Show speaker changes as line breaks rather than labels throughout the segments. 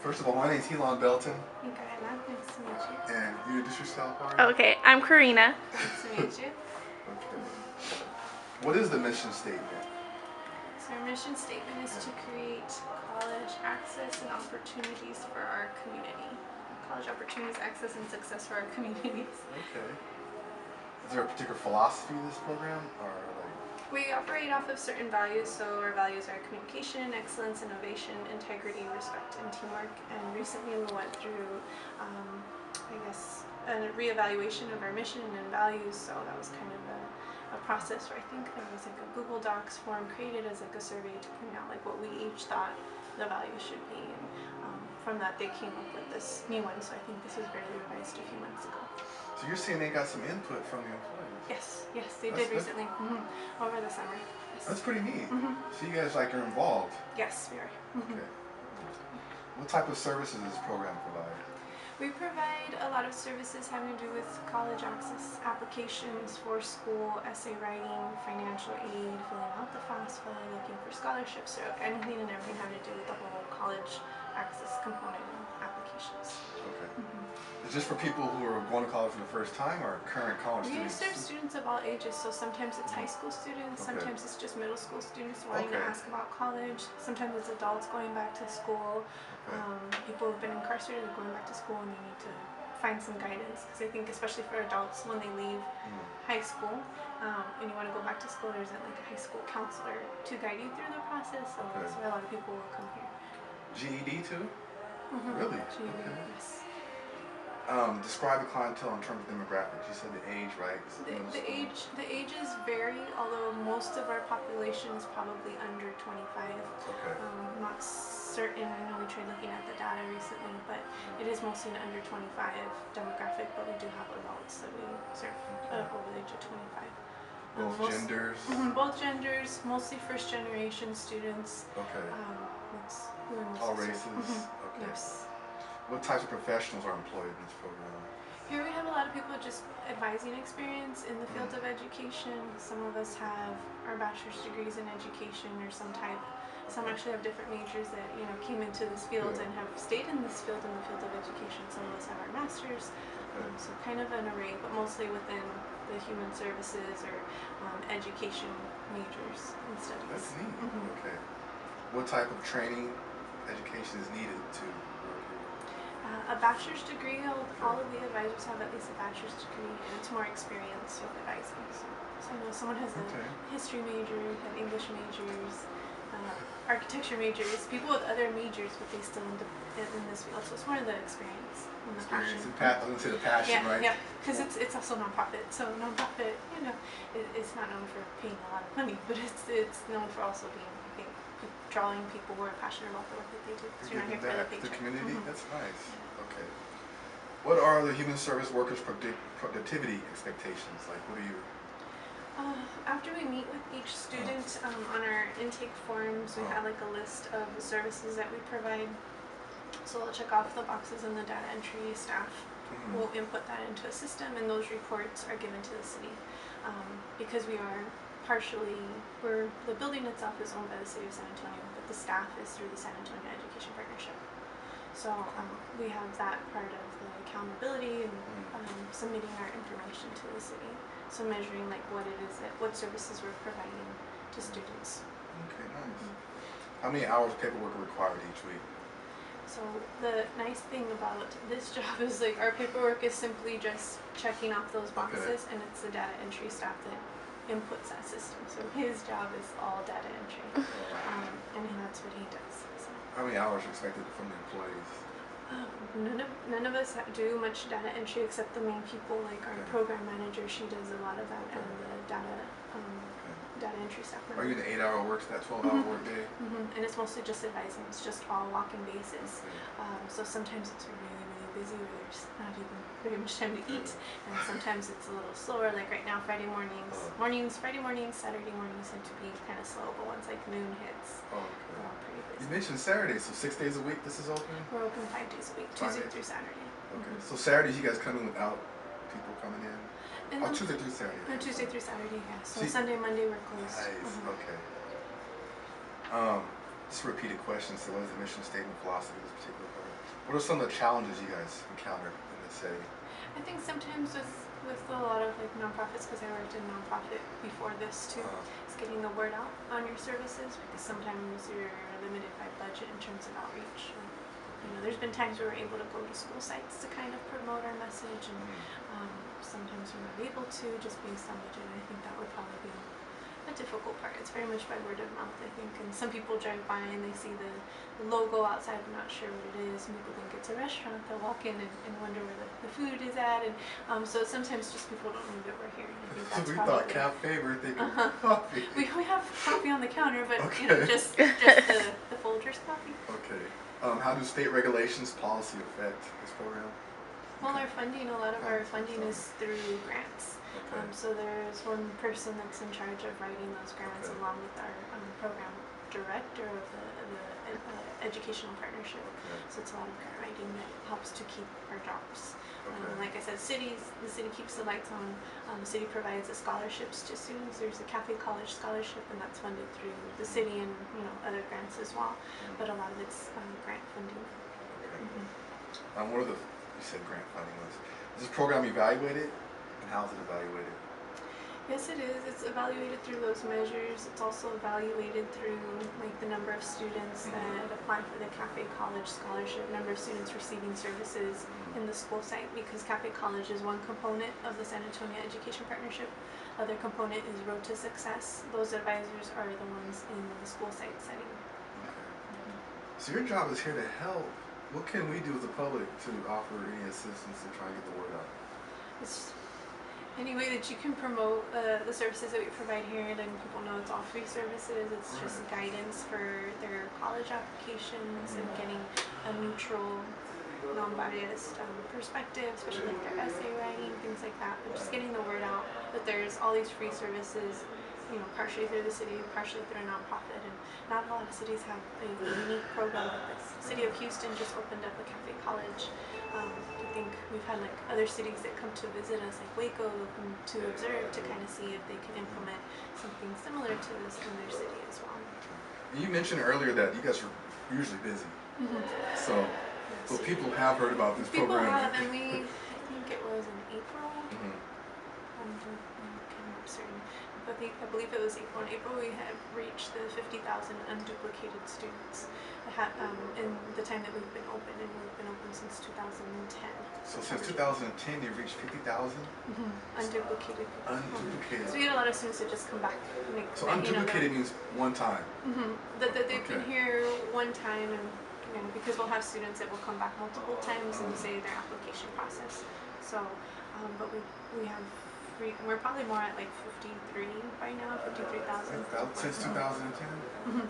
First of all, my name's Elon Belton.
Michaela, nice to meet you.
And you introduce yourself, Ari?
Okay, I'm Karina. Nice to meet you.
Okay. What is the mission statement?
So our mission statement is to create college access and opportunities for our community. College opportunities, access, and success for our communities.
Okay. Is there a particular philosophy to this program, or like?
We operate off of certain values, so our values are communication, excellence, innovation, integrity, respect, and teamwork. And recently we went through, I guess, a reevaluation of our mission and values, so that was kind of a process where I think there was like a Google Docs form created as like a survey to point out like what we each thought the values should be. And from that they came up with this new one, so I think this was barely revised a few months ago.
So you're saying they got some input from the employees?
Yes, they did recently, over the summer. Yes.
That's pretty neat. So you guys like are involved?
Yes, we are.
Okay. What type of services does this program provide?
We provide a lot of services having to do with college access applications for school, essay writing, financial aid, filling out the FAFSA, looking for scholarships, or anything and everything having to do with the whole college access component and applications.
Okay. Is this for people who are going to college for the first time or current college students?
We serve students of all ages, so sometimes it's high school students, sometimes it's just middle school students wanting to ask about college, sometimes it's adults going back to school, people who've been incarcerated going back to school and they need to find some guidance, because I think especially for adults when they leave high school and you want to go back to school, there isn't like a high school counselor to guide you through the process, so that's why a lot of people will come here.
GED too? Really?
GED, yes.
Describe the clientele in terms of demographics. You said the age, right?
The ages vary, although most of our population is probably under 25.
Okay.
I'm not certain. I know we tried looking at the data recently, but it is mostly an under 25 demographic, but we do have adults that we serve over the age of 25.
Both genders?
Both genders, mostly first generation students.
Okay.
All
races? Okay.
Yes.
What types of professionals are employed in this program?
Here we have a lot of people just advising experience in the field of education. Some of us have our bachelor's degrees in education or some type. Some actually have different majors that came into this field and have stayed in this field, in the field of education. Some of us have our masters, so kind of an array, but mostly within the human services or education majors and studies.
That's neat. Okay. What type of training, education is needed to work here?
A bachelor's degree. All of the advisors have at least a bachelor's degree, and it's more experience with advising. So I know someone has a history major, have English majors, architecture majors, people with other majors, but they still end up in this field. So it's more of the experience and the passion.
I was going to say the passion, right?
Yeah, because it's also nonprofit. So nonprofit, it's not known for paying a lot of money, but it's known for also being, I think, drawing people who are passionate about the work that they do. So you're not here for the paycheck.
The community? That's nice. Okay. What are the human service workers' productivity expectations? Like, what are you?
After we meet with each student on our intake forms, we have like a list of the services that we provide. So we'll check off the boxes and the data entry staff will input that into a system, and those reports are given to the city. Because we are the building itself is owned by the city of San Antonio, but the staff is through the San Antonio Education Partnership. So we have that part of the accountability and submitting our information to the city. So measuring like what services we're providing to students.
Okay, nice. How many hours of paperwork are required each week?
So the nice thing about this job is like our paperwork is simply just checking off those boxes, and it's the data entry staff that inputs that system. So his job is all data entry, and that's what he does. So.
How many hours are expected from the employees?
None of us do much data entry except the main people, like our program manager. She does a lot of that, and the data entry staff.
Are you in the 8-hour work, that 12-hour work day?
And it's mostly just advising. It's just all walking basis. So sometimes it's really, really busy where there's not even very much time to eat, and sometimes it's a little slower. Like right now, Friday mornings, Saturday mornings tend to be kind of slow, but once like noon hits, we're all pretty busy.
You mentioned Saturdays, so 6 days a week this is open?
We're open 5 days a week, Tuesday through Saturday.
Okay, so Saturdays you guys come in without people coming in? Tuesday through Saturday.
No, Tuesday through Saturday, yeah. So Sunday, Monday we're closed.
Nice, okay. Just a repeated question, so what is the mission statement philosophy of this particular part? What are some of the challenges you guys encounter in this setting?
I think sometimes with a lot of like nonprofits, because I worked in nonprofit before this too, is getting the word out on your services, because sometimes you're limited by budget in terms of outreach. There's been times where we're able to go to school sites to kind of promote our message, and sometimes we're not able to just based on budget. And I think that would probably be a difficult part. It's very much by word of mouth, I think, and some people drive by and they see the logo outside, but not sure what it is, and people think it's a restaurant. They'll walk in and wonder where the food is at, and so sometimes just people don't know that we're here. And I think that's
We
probably
thought cafe, we're thinking coffee.
we have coffee on the counter, but
Okay.
just the Folgers coffee.
Okay. How do state regulations policy affect this program?
Well, our funding, a lot of our funding is through grants.
Okay.
So there's one person that's in charge of writing those grants,
Okay.
along with our program director of the educational partnership.
Okay.
So it's a lot of grant writing that helps to keep our jobs.
Okay.
Like I said, the city keeps the lights on. The city provides the scholarships to students. There's a Cafe College scholarship, and that's funded through the city and other grants as well. But a lot of it's grant funding.
Okay.
Mm-hmm.
What are you said grant funding was? Is this program evaluated, and how is it evaluated?
Yes, it is. It's evaluated through those measures. It's also evaluated through like the number of students that apply for the Cafe College scholarship, number of students receiving services in the school site, because Cafe College is one component of the San Antonio Education Partnership. Other component is Road to Success. Those advisors are the ones in the school site setting.
Okay. So your job is here to help. What can we do as the public to offer any assistance to try and get the word out?
It's any way that you can promote the services that we provide here, letting people know it's all free services. It's just guidance for their college applications and getting a neutral, non-biased perspective, especially like their essay writing, things like that. But just getting the word out that there's all these free services, partially through the city, partially through a nonprofit, and not a lot of cities have a unique program like this. The city of Houston just opened up a Cafe College. I think we've had like other cities that come to visit us, like Waco, come to observe, to kind of see if they can implement something similar to this in their city as well.
You mentioned earlier that you guys are usually busy. So people have heard about this
People
program.
have, and I think it was in April.
Mhm.
I'm not certain, but I believe it was April. In April, we had reached the 50,000 unduplicated students in the time that we've been open, and we've been open since 2010.
So since 2010, you've reached 50,000
Unduplicated people.
unduplicated.
So we had a lot of students that just come back.
So unduplicated means one time.
That they've been
Okay.
here one time, and because we'll have students that will come back multiple times and say their application process. So, but we have we're probably more at like 53 by now, 53,000.
Since 2010?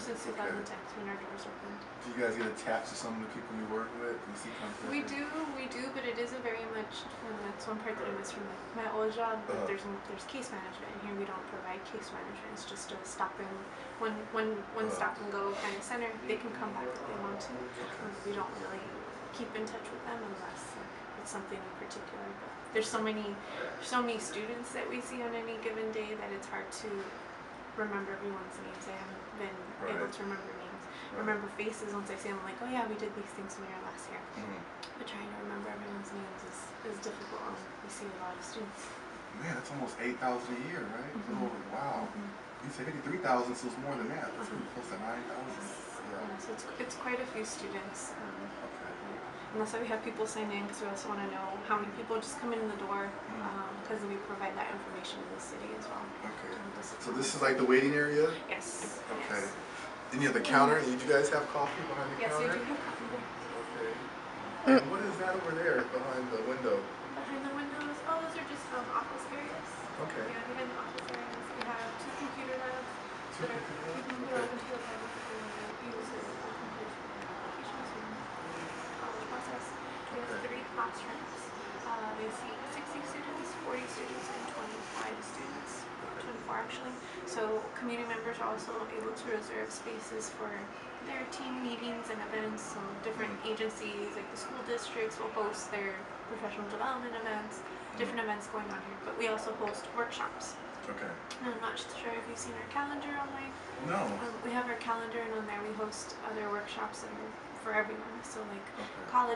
Since 2010, when our doors opened.
Do you guys get attached to some of the people you work with? You see conflict?
We do, but it is a very much, that's one part that I miss from my old job, but there's case management, and here we don't provide case management. It's just a stop and, one stop and go kind of center. They can come back if they want to. We don't really keep in touch with them unless it's something in particular. But there's so many students that we see on any given day that it's hard to remember everyone's names. I haven't been able to remember names. Remember faces. Once I see them, I'm like, oh yeah, we did these things when we were last year. But trying to remember everyone's names is difficult when we see a lot of students.
Man, that's almost 8,000 a year, right? Oh, wow. You said 53,000, so it's more than that. It's close to 9,000.
Yeah, so it's quite a few students.
Okay.
And that's why we have people sign in, because we also want to know how many people just come in the door, because we provide that information in the city as well.
Okay. So this is like the waiting area?
Yes.
Okay.
Yes.
Then you have the counter. Did you guys have coffee behind the
Yes, we
counter?
do have coffee.
Okay. And what is that over there behind the window?
Behind the windows, those are just office areas.
Okay.
Yeah, behind the office areas, we have 2 computer labs.
Two computer labs?
They're open to the public to use as computers for their applications and college process. We have 3 classrooms. They seat 60 students, 40 students, and 25 students. 24 actually. So community members are also able to reserve spaces for their team meetings and events. So different agencies like the school districts will host their professional development events, different events going on here. But we also host workshops.
Okay.
And I'm not sure if you've seen our calendar online.
No.
We have our calendar, and on there we host other workshops that are for everyone. So like
Okay.
college